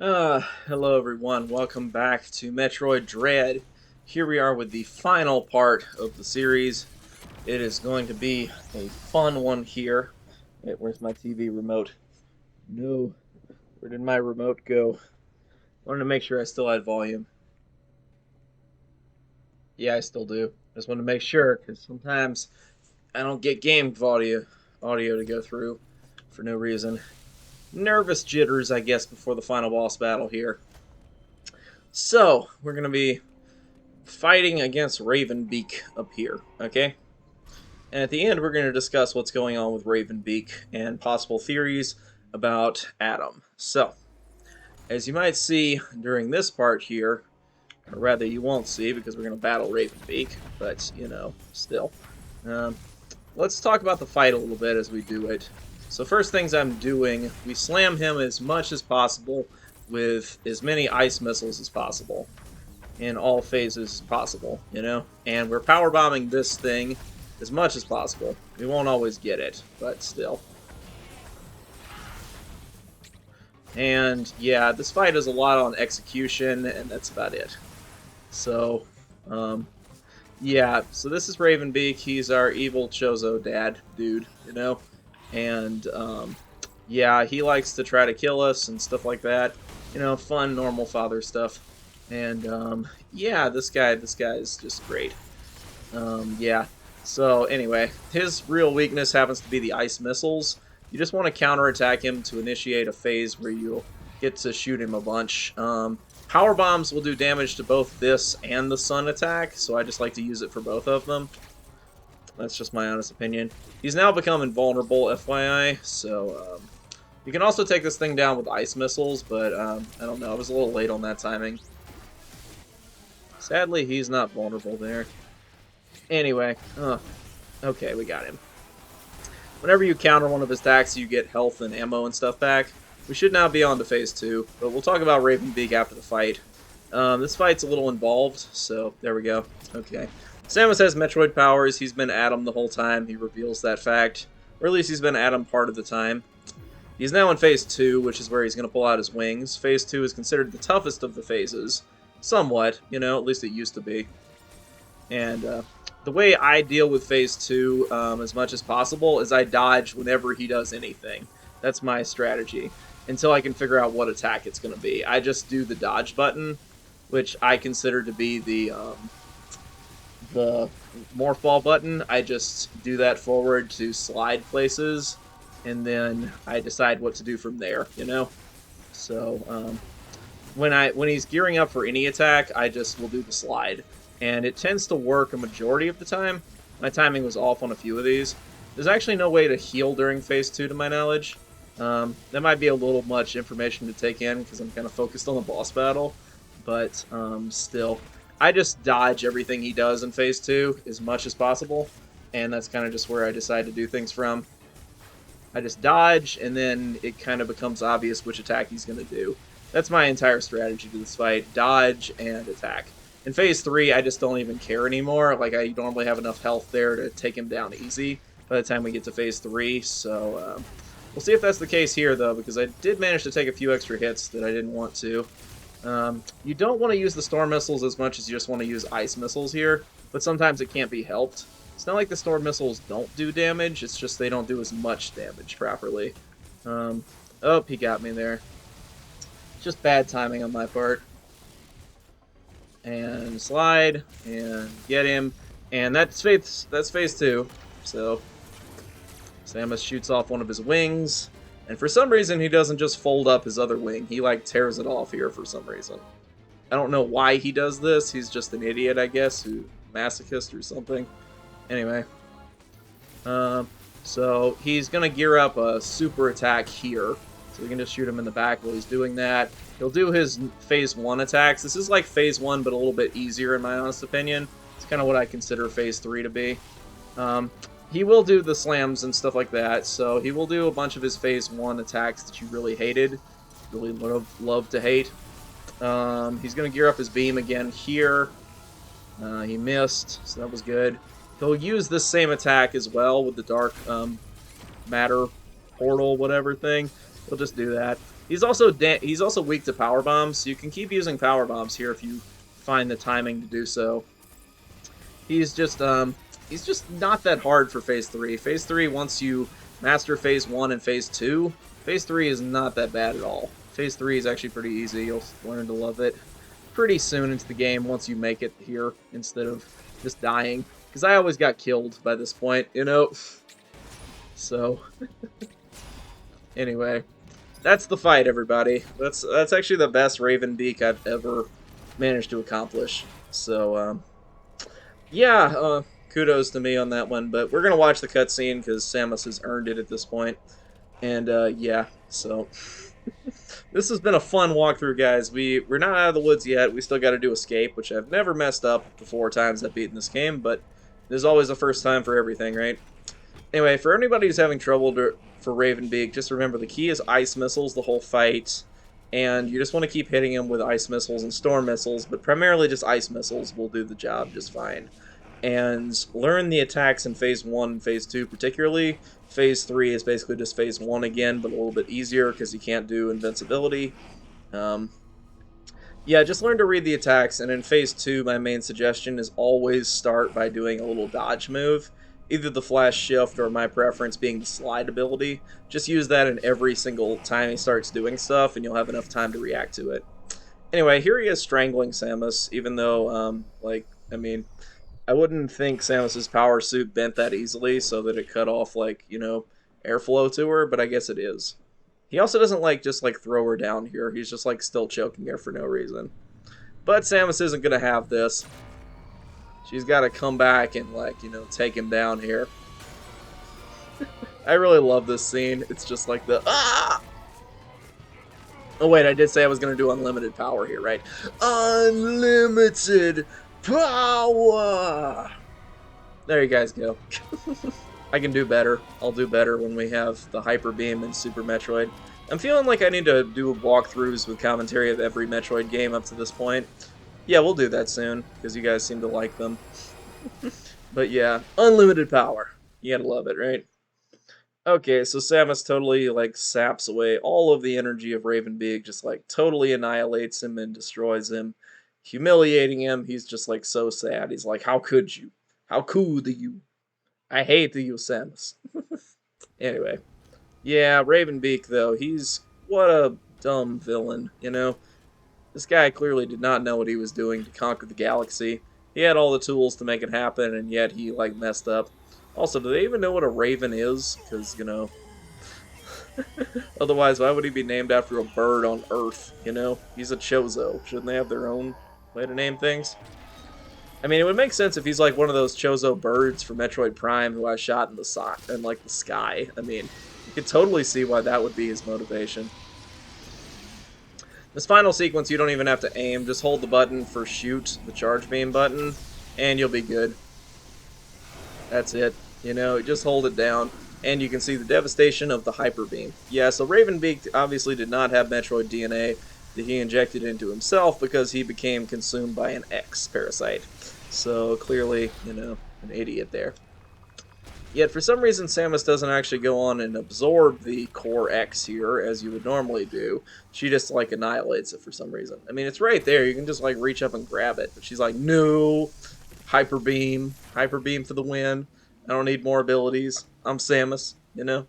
Hello everyone, welcome back to Metroid Dread. Here we are with the final part of the series. It is going to be a fun one here. Wait, where's my TV remote? No, where did my remote go? Wanted to make sure I still had volume. Yeah, I still do. Just wanted to make sure, because sometimes I don't get game audio to go through for no reason. Nervous jitters, I guess, before the final boss battle here. So, we're going to be fighting against Ravenbeak up here, okay? And at the end, we're going to discuss what's going on with Ravenbeak and possible theories about Adam. So, as you might see during this part here, or rather you won't see because we're going to battle Ravenbeak, but, you know, still. Um, let's talk about the fight a little bit as we do it. So first things I'm doing, we slam him as much as possible with as many ice missiles as possible. In all phases possible, you know? And we're power bombing this thing as much as possible. We won't always get it, but still. And yeah, this fight is a lot on execution, and that's about it. So, yeah, so this is Ravenbeak. He's our evil Chozo dad dude, you know? And, yeah, he likes to try to kill us and stuff like that. You know, fun, normal father stuff. And, yeah, this guy is just great. Yeah. So, anyway, his real weakness happens to be the ice missiles. You just want to counterattack him to initiate a phase where you'll get to shoot him a bunch. Power bombs will do damage to both this and the sun attack, so I just like to use it for both of them. That's just my honest opinion. He's now become invulnerable, FYI, so, you can also take this thing down with ice missiles, but, I don't know, I was a little late on that timing. Sadly, he's not vulnerable there. Anyway, okay, we got him. Whenever you counter one of his attacks, you get health and ammo and stuff back. We should now be on to phase 2, but we'll talk about Ravenbeak after the fight. This fight's a little involved, so there we go. Okay. Samus has Metroid powers. He's been Adam the whole time. He reveals that fact. Or at least he's been Adam part of the time. He's now in phase 2, which is where he's going to pull out his wings. Phase 2 is considered the toughest of the phases. Somewhat, you know, at least it used to be. And the way I deal with phase 2 as much as possible is I dodge whenever he does anything. That's my strategy. Until I can figure out what attack it's going to be. I just do the dodge button, which I consider to be the morph ball button. I just do that forward to slide places, and then I decide what to do from there, you know? So, when he's gearing up for any attack, I just will do the slide. And it tends to work a majority of the time. My timing was off on a few of these. There's actually no way to heal during phase 2 to my knowledge. That might be a little much information to take in because I'm kind of focused on the boss battle. But still, I just dodge everything he does in phase 2 as much as possible. And that's kind of just where I decide to do things from. I just dodge, and then it kind of becomes obvious which attack he's going to do. That's my entire strategy to this fight. Dodge and attack. In phase 3, I just don't even care anymore. Like, I normally have enough health there to take him down easy by the time we get to phase 3. So, we'll see if that's the case here, though, because I did manage to take a few extra hits that I didn't want to. You don't want to use the storm missiles as much as you just want to use ice missiles here, but sometimes it can't be helped. It's not like the storm missiles don't do damage, it's just they don't do as much damage properly. Oh, he got me there. Just bad timing on my part. And slide, and get him. And that's phase 2. So, Samus shoots off one of his wings. And for some reason, he doesn't just fold up his other wing. He, like, tears it off here for some reason. I don't know why he does this. He's just an idiot, I guess, who masochist or something. Anyway. So, he's going to gear up a super attack here. So we can just shoot him in the back while he's doing that. He'll do his phase 1 attacks. This is like phase 1, but a little bit easier in my honest opinion. It's kind of what I consider phase 3 to be. He will do the slams and stuff like that, so he will do a bunch of his phase 1 attacks that you really hated. Really love to hate. He's going to gear up his beam again here. He missed, so that was good. He'll use this same attack as well with the dark matter portal whatever thing. We'll just do that. He's also weak to power bombs, so you can keep using power bombs here if you find the timing to do so. He's just not that hard for phase 3. Phase 3, once you master phase 1 and phase 2, phase 3 is not that bad at all. Phase 3 is actually pretty easy. You'll learn to love it pretty soon into the game once you make it here instead of just dying. Because I always got killed by this point, you know? So, anyway, that's the fight, everybody. That's actually the best Raven Beak I've ever managed to accomplish. So, yeah, kudos to me on that one. But we're going to watch the cutscene because Samus has earned it at this point. And, yeah, so... This has been a fun walkthrough, guys. We're not out of the woods yet. We still got to do escape, which I've never messed up the 4 times I've beaten this game, but there's always a first time for everything, right? Anyway, for anybody who's having trouble for Ravenbeak, just remember the key is ice missiles the whole fight, and you just want to keep hitting him with ice missiles and storm missiles, but primarily just ice missiles will do the job just fine. And learn the attacks in Phase 1 and Phase 2 particularly. Phase 3 is basically just Phase 1 again, but a little bit easier because you can't do invincibility. Yeah, just learn to read the attacks, and in Phase 2, my main suggestion is always start by doing a little dodge move. Either the flash shift or my preference being the slide ability. Just use that in every single time he starts doing stuff, and you'll have enough time to react to it. Anyway, here he is strangling Samus, even though, I wouldn't think Samus's power suit bent that easily so that it cut off, like, you know, airflow to her, but I guess it is. He also doesn't, like, just, like, throw her down here. He's just, like, still choking her for no reason. But Samus isn't going to have this. She's got to come back and, like, you know, take him down here. I really love this scene. It's just like the, ah! Oh, wait, I did say I was going to do unlimited power here, right? Unlimited power! There you guys go. I can do better. I'll do better when we have the Hyper Beam in Super Metroid. I'm feeling like I need to do walkthroughs with commentary of every Metroid game up to this point. Yeah, we'll do that soon, because you guys seem to like them. But yeah, unlimited power. You gotta love it, right? Okay, so Samus totally, like, saps away all of the energy of Ravenbeak, just, like, totally annihilates him and destroys him, humiliating him. He's just, like, so sad. He's like, how could you? How could you? I hate you, Samus. Anyway. Yeah, Ravenbeak, though, what a dumb villain, you know? This guy clearly did not know what he was doing to conquer the galaxy. He had all the tools to make it happen, and yet he, like, messed up. Also, do they even know what a raven is? Because, you know... Otherwise, why would he be named after a bird on Earth, you know? He's a Chozo. Shouldn't they have their own way to name things? I mean, it would make sense if he's like one of those Chozo birds from Metroid Prime who I shot in the sky. I mean, you could totally see why that would be his motivation. This final sequence, you don't even have to aim. Just hold the button for shoot, the charge beam button, and you'll be good. That's it. You know, just hold it down, and you can see the devastation of the Hyper Beam. Yeah, so Ravenbeak obviously did not have Metroid DNA that he injected into himself because he became consumed by an X parasite. So clearly, you know, an idiot there. Yet for some reason Samus doesn't actually go on and absorb the core X here as you would normally do. She just like annihilates it for some reason. I mean, it's right there. You can just like reach up and grab it. But she's like, no, Hyper Beam for the win. I don't need more abilities. I'm Samus, you know.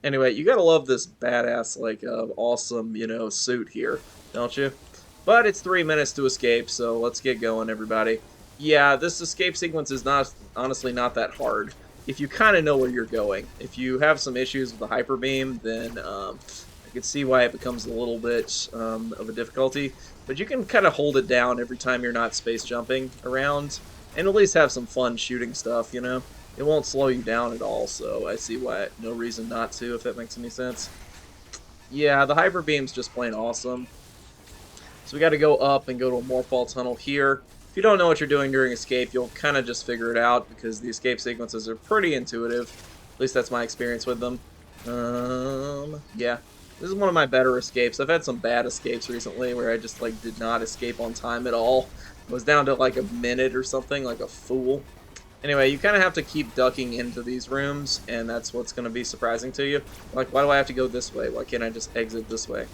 Anyway, you gotta love this badass, like, awesome, you know, suit here, don't you? But it's 3 minutes to escape, so let's get going, everybody. Yeah, this escape sequence is honestly not that hard, if you kind of know where you're going. If you have some issues with the Hyper Beam, then I can see why it becomes a little bit of a difficulty. But you can kind of hold it down every time you're not space jumping around, and at least have some fun shooting stuff, you know? It won't slow you down at all, so I see why, no reason not to, if that makes any sense. Yeah, the Hyper Beam's just plain awesome. So we got to go up and go to a Morphball tunnel here. If you don't know what you're doing during escape, you'll kind of just figure it out, because the escape sequences are pretty intuitive. At least that's my experience with them. Yeah. This is one of my better escapes. I've had some bad escapes recently where I just, did not escape on time at all. I was down to, a minute or something, like a fool. Anyway, you kind of have to keep ducking into these rooms, and that's what's going to be surprising to you. Like, why do I have to go this way? Why can't I just exit this way?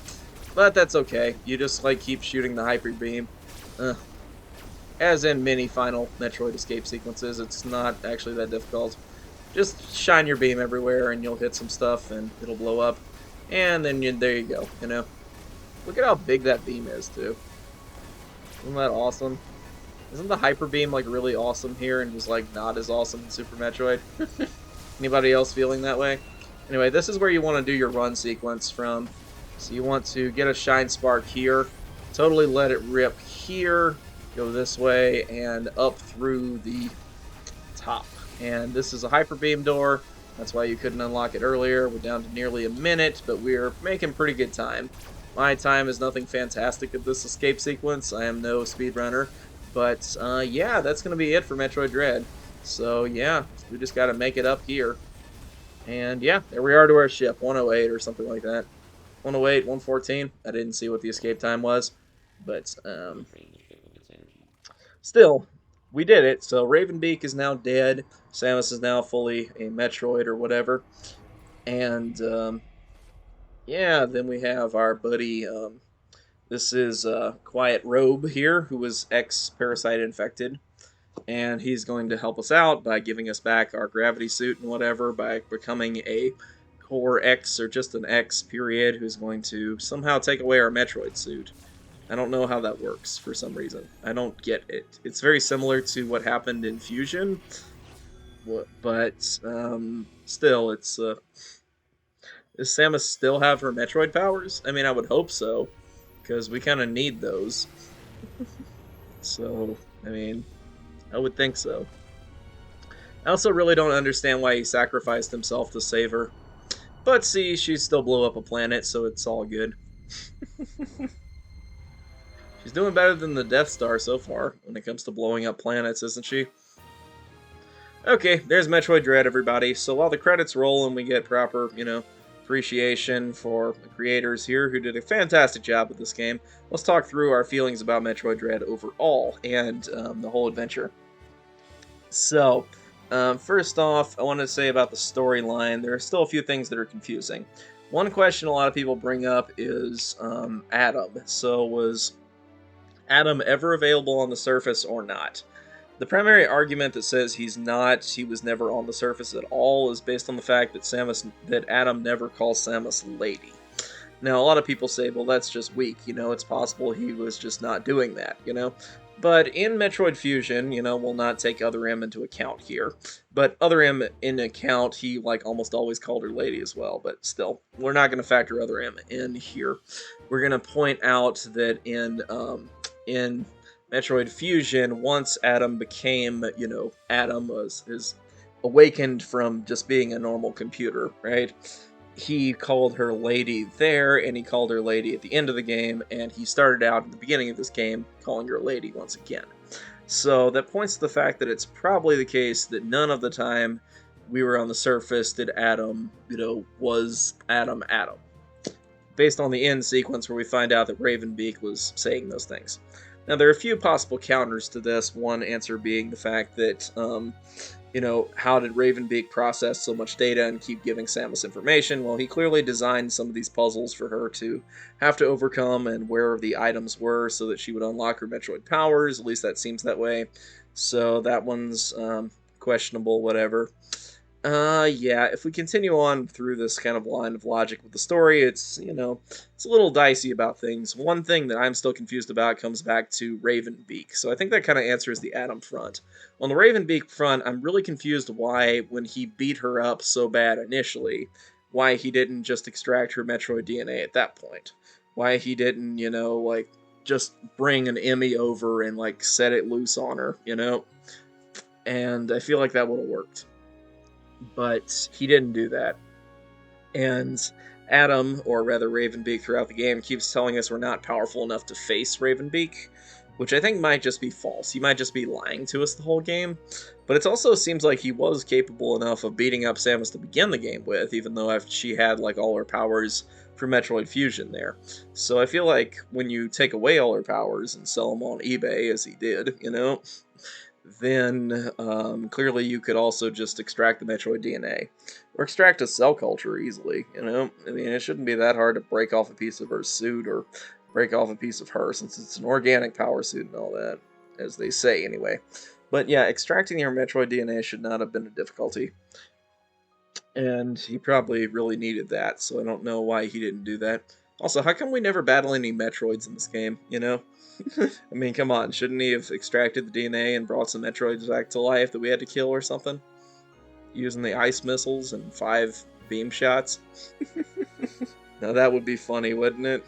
But that's okay. You just, like, keep shooting the hyper beam. As in many final Metroid escape sequences, it's not actually that difficult. Just shine your beam everywhere, and you'll hit some stuff, and it'll blow up. And then there you go, you know? Look at how big that beam is, too. Isn't that awesome? Isn't the hyper beam like really awesome here and just like not as awesome in Super Metroid? Anybody else feeling that way? Anyway, this is where you want to do your run sequence from. So you want to get a shine spark here, totally let it rip here, go this way and up through the top. And this is a hyper beam door. That's why you couldn't unlock it earlier. We're down to nearly a minute, but we're making pretty good time. My time is nothing fantastic at this escape sequence. I am no speedrunner. But, yeah, that's going to be it for Metroid Dread. So, yeah, we just got to make it up here. And, yeah, there we are to our ship, 108 or something like that. 108, 114. I didn't see what the escape time was. But, still, we did it. So, Ravenbeak is now dead. Samus is now fully a Metroid or whatever. And, yeah, then we have our buddy, this is Quiet Robe here, who was ex-parasite infected, and he's going to help us out by giving us back our gravity suit and whatever, by becoming a Core X or just an X period, who's going to somehow take away our Metroid suit. I don't know how that works for some reason. I don't get it. It's very similar to what happened in Fusion, but still, it's... does Samus still have her Metroid powers? I mean, I would hope so, because we kind of need those. So, I mean, I would think so. I also really don't understand why he sacrificed himself to save her. But see, she still blew up a planet, so it's all good. She's doing better than the Death Star so far when it comes to blowing up planets, isn't she? Okay, there's Metroid Dread, everybody. So while the credits roll and we get proper, appreciation for the creators here who did a fantastic job with this game, let's talk through our feelings about Metroid Dread overall and the whole adventure. So, first off, I wanted to say about the storyline, there are still a few things that are confusing. One question a lot of people bring up is Adam. So, was Adam ever available on the surface or not? The primary argument that says he was never on the surface at all, is based on the fact that Adam never calls Samus lady. Now, a lot of people say, well, that's just weak, it's possible he was just not doing that, But in Metroid Fusion, we'll not take Other M into account here. But Other M in account, he, almost always called her lady as well, but still, we're not going to factor Other M in here. We're going to point out that in Metroid Fusion, once Adam became, Adam is awakened from just being a normal computer, right? He called her lady there, and he called her lady at the end of the game, and he started out at the beginning of this game calling her lady once again. So that points to the fact that it's probably the case that none of the time we were on the surface did Adam, was Adam. Based on the end sequence where we find out that Ravenbeak was saying those things. Now, there are a few possible counters to this, one answer being the fact that, how did Ravenbeak process so much data and keep giving Samus information? Well, he clearly designed some of these puzzles for her to have to overcome and where the items were so that she would unlock her Metroid powers, at least that seems that way. So that one's questionable, whatever. Yeah, if we continue on through this kind of line of logic with the story, it's a little dicey about things. One thing that I'm still confused about comes back to Ravenbeak, so I think that kind of answers the Adam front. On the Ravenbeak front, I'm really confused why, when he beat her up so bad initially, why he didn't just extract her Metroid DNA at that point. Why he didn't, just bring an Emmy over and, set it loose on her, And I feel like that would have worked. But he didn't do that. And Adam, or rather Ravenbeak throughout the game, keeps telling us we're not powerful enough to face Ravenbeak, which I think might just be false. He might just be lying to us the whole game. But it also seems like he was capable enough of beating up Samus to begin the game with, even though she had all her powers for Metroid Fusion there. So I feel like when you take away all her powers and sell them on eBay, as he did, then clearly you could also just extract the Metroid DNA. Or extract a cell culture easily, you know? I mean, it shouldn't be that hard to break off a piece of her suit or break off a piece of her, since it's an organic power suit and all that, as they say anyway. But yeah, extracting your Metroid DNA should not have been a difficulty. And he probably really needed that, so I don't know why he didn't do that. Also, how come we never battle any Metroids in this game, you know? I mean, come on, shouldn't he have extracted the DNA and brought some Metroids back to life that we had to kill or something? Using the ice missiles and 5 beam shots? Now that would be funny, wouldn't it?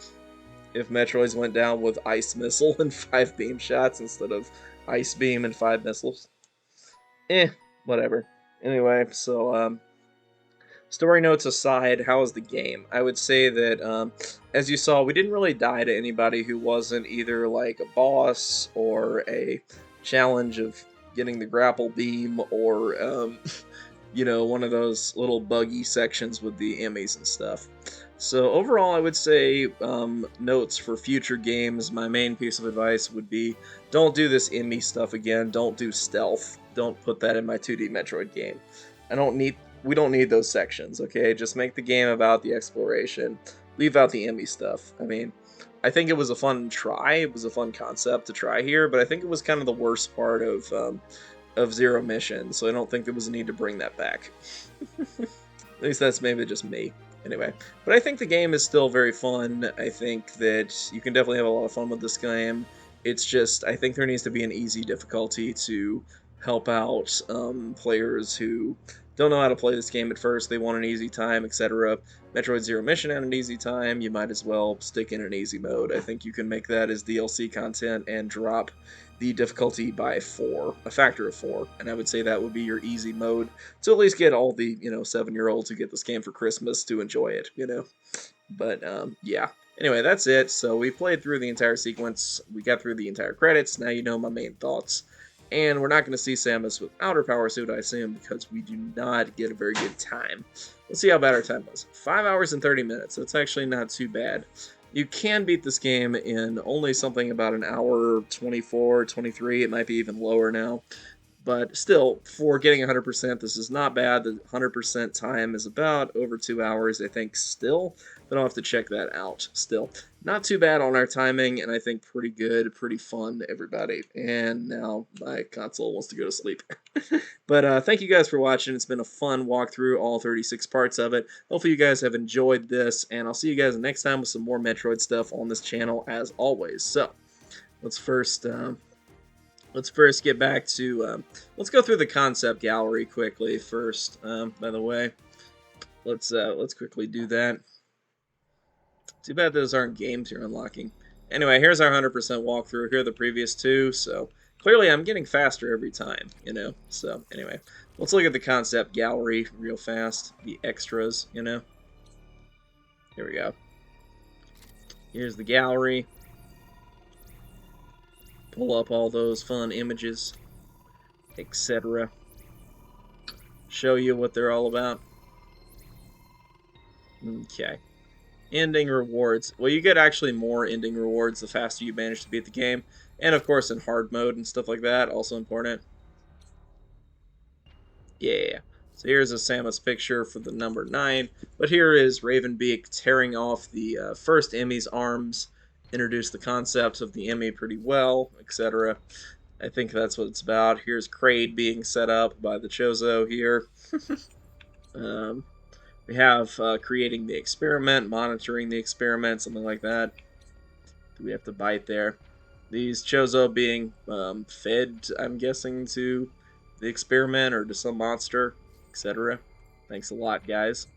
If Metroids went down with ice missile and 5 beam shots instead of ice beam and 5 missiles. Whatever. Anyway, so, story notes aside, how was the game? I would say that, as you saw, we didn't really die to anybody who wasn't either like a boss or a challenge of getting the grapple beam or, you know, one of those little buggy sections with the Emmys and stuff. So overall, I would say notes for future games. My main piece of advice would be don't do this Emmy stuff again. Don't do stealth. Don't put that in my 2D Metroid game. We don't need those sections, okay? Just make the game about the exploration. Leave out the Emmy stuff. I mean, I think it was a fun try. It was a fun concept to try here, but I think it was kind of the worst part of Zero Mission, so I don't think there was a need to bring that back. At least that's maybe just me. Anyway, but I think the game is still very fun. I think that you can definitely have a lot of fun with this game. It's just, I think there needs to be an easy difficulty to help out players who don't know how to play this game at first. They want an easy time, etc. Metroid Zero Mission had an easy time. You might as well stick in an easy mode. I think you can make that as DLC content and drop the difficulty by 4, a factor of 4, and I would say that would be your easy mode to at least get all the 7-year-olds who get this game for Christmas to enjoy it, But yeah. Anyway, that's it. So we played through the entire sequence. We got through the entire credits. Now you know my main thoughts. And we're not going to see Samus without her power suit, I assume, because we do not get a very good time. Let's see how bad our time was. 5 hours and 30 minutes. That's actually not too bad. You can beat this game in only something about an hour, 24, 23. It might be even lower now. But still, for getting 100%, this is not bad. The 100% time is about over 2 hours, I think, still. But I'll have to check that out still. Not too bad on our timing, and I think pretty good, pretty fun to everybody. And now my console wants to go to sleep. But thank you guys for watching. It's been a fun walkthrough, all 36 parts of it. Hopefully you guys have enjoyed this, and I'll see you guys next time with some more Metroid stuff on this channel, as always. So, let's first get back to, let's go through the concept gallery quickly first, by the way. Let's quickly do that. Too bad those aren't games you're unlocking. Anyway, here's our 100% walkthrough. Here are the previous 2, so clearly I'm getting faster every time, So, anyway, let's look at the concept gallery real fast. The extras, Here we go. Here's the gallery. Pull up all those fun images, etc. Show you what they're all about. Okay. Ending rewards. Well, you get actually more ending rewards the faster you manage to beat the game. And, of course, in hard mode and stuff like that. Also important. Yeah. So here's a Samus picture for the number 9. But here is Ravenbeak tearing off the first Emmy's arms. Introduced the concepts of the Emmy pretty well, etc. I think that's what it's about. Here's Kraid being set up by the Chozo here. We have creating the experiment, monitoring the experiment, something like that. Do we have to bite there? These Chozo being fed, I'm guessing, to the experiment or to some monster, etc. Thanks a lot, guys.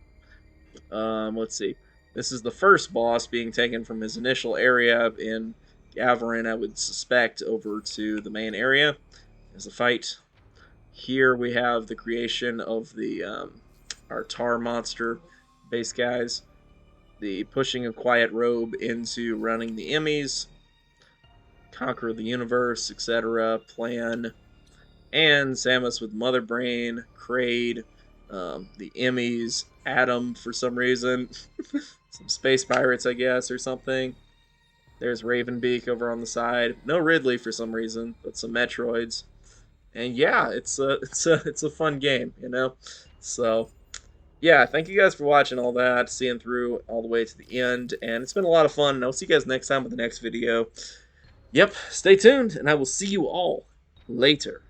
Let's see. This is the first boss being taken from his initial area in Gavarin, I would suspect, over to the main area as a fight. Here we have the creation of the our tar monster base guys, the pushing a quiet robe into running the Emmys, conquer the universe, etc. plan, and Samus with Mother Brain, Kraid, the Emmys, Adam for some reason, some space pirates, I guess, or something. There's Ravenbeak over on the side. No Ridley for some reason, but some Metroids. and yeah, it's a fun game, you know. So yeah, thank you guys for watching all that, seeing through all the way to the end, and it's been a lot of fun. And I'll see you guys next time with the next video. Yep, stay tuned, and I will see you all later.